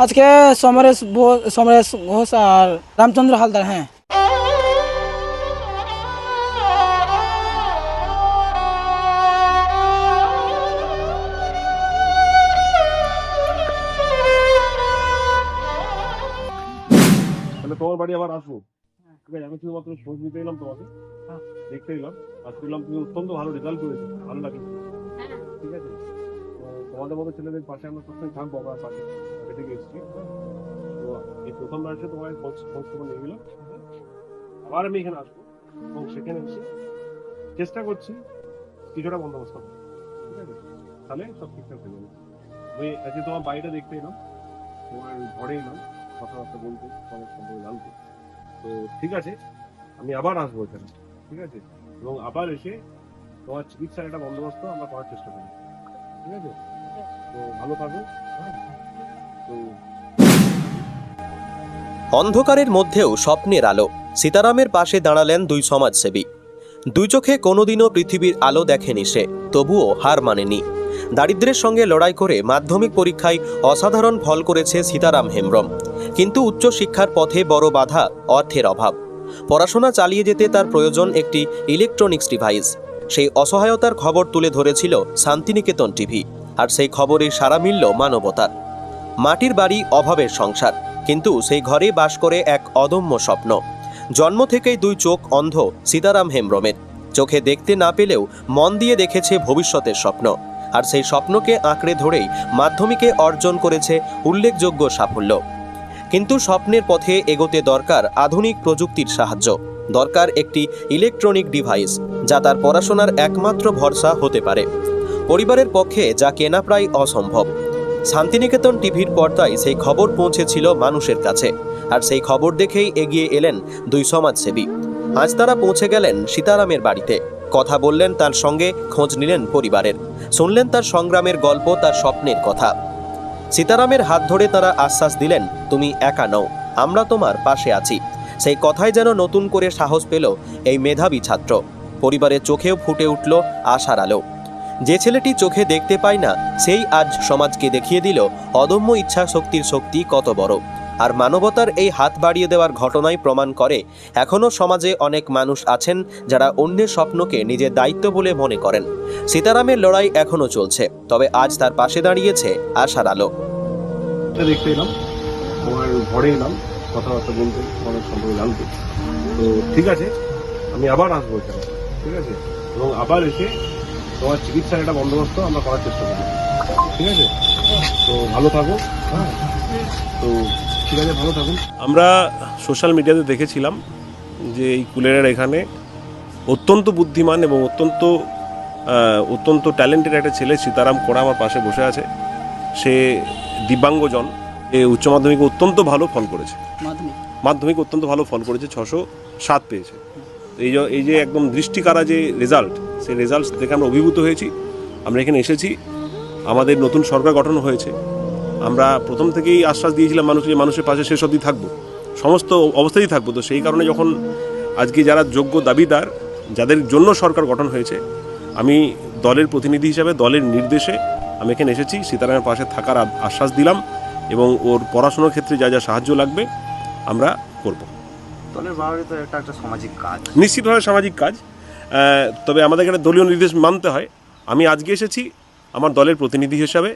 আজকে সমরেশ ঘোষ আর রামচন্দ্র হালদার। হ্যাঁ, তাহলে তোমার বাড়ি আবার আসবো। ঠিক আছে, আমি শুধুমাত্র খোঁজ নিতে এলাম, তোমাকে দেখতে এলাম, আর শুনলাম তুমি অত্যন্ত ভালো রেজাল্ট করেছো, ভালো লাগলো। ঠিক আছে, তো তোমাদের মতো ছেলেদের পাশে আমরা সবসময় থাকবো, আমার পাশে থেকে এসেছি। তো এই প্রথমবার এসে তোমার খোঁজ খবর নিয়ে গেলাম। আবার আমি এখানে আসবো এবং সেখানে এসে চেষ্টা করছি কিছুটা বন্দোবস্ত করতে। ঠিক আছে, তাহলে সব ঠিকঠাক হয়ে যাবে। আমি আজকে তোমার বাড়িটা দেখতে এলাম, তোমার ঘরে এলাম, কথাবার্তা বলতে, তোমার সম্পর্কে জানতে। তো ঠিক আছে, আমি আবার আসবো এখানে। ঠিক আছে, এবং আবার এসে তোমার চিকিৎসার একটা বন্দোবস্ত আমরা করার চেষ্টা করি। ঠিক আছে, তো ভালো থাকো। হ্যাঁ, তো অন্ধকারের মধ্যেও স্বপ্নের আলো। সীতারামের পাশে দাঁড়ালেন দুই সমাজসেবী। দুই চোখে কোনোদিনও পৃথিবীর আলো দেখেনি সে, তবুও হার মানেনি। দারিদ্র্যের সঙ্গে লড়াই করে মাধ্যমিক পরীক্ষায় অসাধারণ ফল করেছে সীতারাম হেমব্রম। কিন্তু উচ্চশিক্ষার পথে বড় বাধা অর্থের অভাব। পড়াশোনা চালিয়ে যেতে তার প্রয়োজন একটি ইলেকট্রনিক্স ডিভাইস। সেই অসহায়তার খবর তুলে ধরেছিল শান্তিনিকেতন টিভি, আর সেই খবরেই সাড়া মিলল মানবতার। মাটির বাড়ি, অভাবের সংসার, কিন্তু সেই ঘরে বাস করে এক অদম্য স্বপ্ন। জন্ম থেকেই দুই চোখ অন্ধ সীতারাম হেমব্রমের। চোখে দেখতে না পেলেও মন দিয়ে দেখেছে ভবিষ্যতের স্বপ্ন, আর সেই স্বপ্নকে আঁকড়ে ধরেই মাধ্যমিকে অর্জন করেছে উল্লেখযোগ্য সাফল্য। কিন্তু স্বপ্নের পথে এগোতে দরকার আধুনিক প্রযুক্তির সাহায্য, দরকার একটি ইলেকট্রনিক ডিভাইস যা তার পড়াশোনার একমাত্র ভরসা হতে পারে। পরিবারের পক্ষে যা কেনা প্রায় অসম্ভব। শান্তিনিকেতন টিভির পর্দায় সেই খবর পৌঁছেছিল মানুষের কাছে, আর সেই খবর দেখেই এগিয়ে এলেন দুই সমাজসেবী। আজ তারা পৌঁছে গেলেন সীতারামের বাড়িতে, কথা বললেন তার সঙ্গে, খোঁজ নিলেন পরিবারের, শুনলেন তার সংগ্রামের গল্প, তার স্বপ্নের কথা। সীতারামের হাত ধরে তারা আশ্বাস দিলেন, তুমি একা নও, আমরা তোমার পাশে আছি। সেই কথায় যেন নতুন করে সাহস পেল এই মেধাবী ছাত্র। পরিবারের চোখেও ফুটে উঠল আশার আলো। যে ছেলেটি চোখে দেখতে পায় না, সেই আজ সমাজকে দেখিয়ে দিল অদম্য ইচ্ছা শক্তির শক্তি কত বড়। আর মানবতার এই হাত বাড়িয়ে দেওয়ার ঘটনাই প্রমাণ করে এখনও সমাজে অনেক মানুষ আছেন যারা অন্যের স্বপ্নকে নিজের দায়িত্ব বলে মনে করেন। সীতারামের লড়াই এখনও চলছে, তবে আজ তার পাশে দাঁড়িয়েছে আশার আলো। দেখতে এলাম, তোমার ঘরে এলাম, কথাবার্তা বলতে, তোমার সম্পর্কে জানতে। তো ঠিক আছে, আমি আবার আসবো এখানে। ঠিক আছে, এবং আবার এসে তোমার চিকিৎসার একটা বন্দোবস্ত আমরা করার চেষ্টা করি। ঠিক আছে, তো ভালো থাকো। হ্যাঁ, তো ঠিক আছে, ভালো থাকুন। আমরা সোশ্যাল মিডিয়াতে দেখেছিলাম যে এই কুলেরের এখানে অত্যন্ত বুদ্ধিমান এবং অত্যন্ত ট্যালেন্টেড একটা ছেলে সীতারাম কোড়া আমার পাশে বসে আছে। সে দিব্যাঙ্গজন, উচ্চ মাধ্যমিকে অত্যন্ত ভালো ফল করেছে, মাধ্যমিক অত্যন্ত ভালো ফল করেছে, 607 পেয়েছে। এই যে একদম দৃষ্টিকারা যে রেজাল্ট, সেই রেজাল্ট দেখে আমরা অভিভূত হয়েছি। আমরা এখানে এসেছি, আমাদের নতুন সরকার গঠন হয়েছে। আমরা প্রথম থেকেই আশ্বাস দিয়েছিলাম মানুষকে, মানুষের পাশে শেষ অবধি থাকবো, সমস্ত অবস্থাতেই থাকবো। তো সেই কারণে যখন আজকে যারা যোগ্য দাবিদার, যাদের জন্য সরকার গঠন হয়েছে, আমি দলের প্রতিনিধি হিসাবে দলের নির্দেশে আমি এখানে এসেছি, সীতারামের পাশে থাকার আশ্বাস দিলাম, এবং ওর পড়াশোনার ক্ষেত্রে যা যা সাহায্য লাগবে আমরা করব। দলের বাইরে তো একটা সামাজিক কাজ, নিশ্চিতভাবে সামাজিক কাজ, তবে আমাদের একটা দলীয় নির্দেশ মানতে হয়। আমি আজকে এসেছি আমার দলের প্রতিনিধি হিসাবে।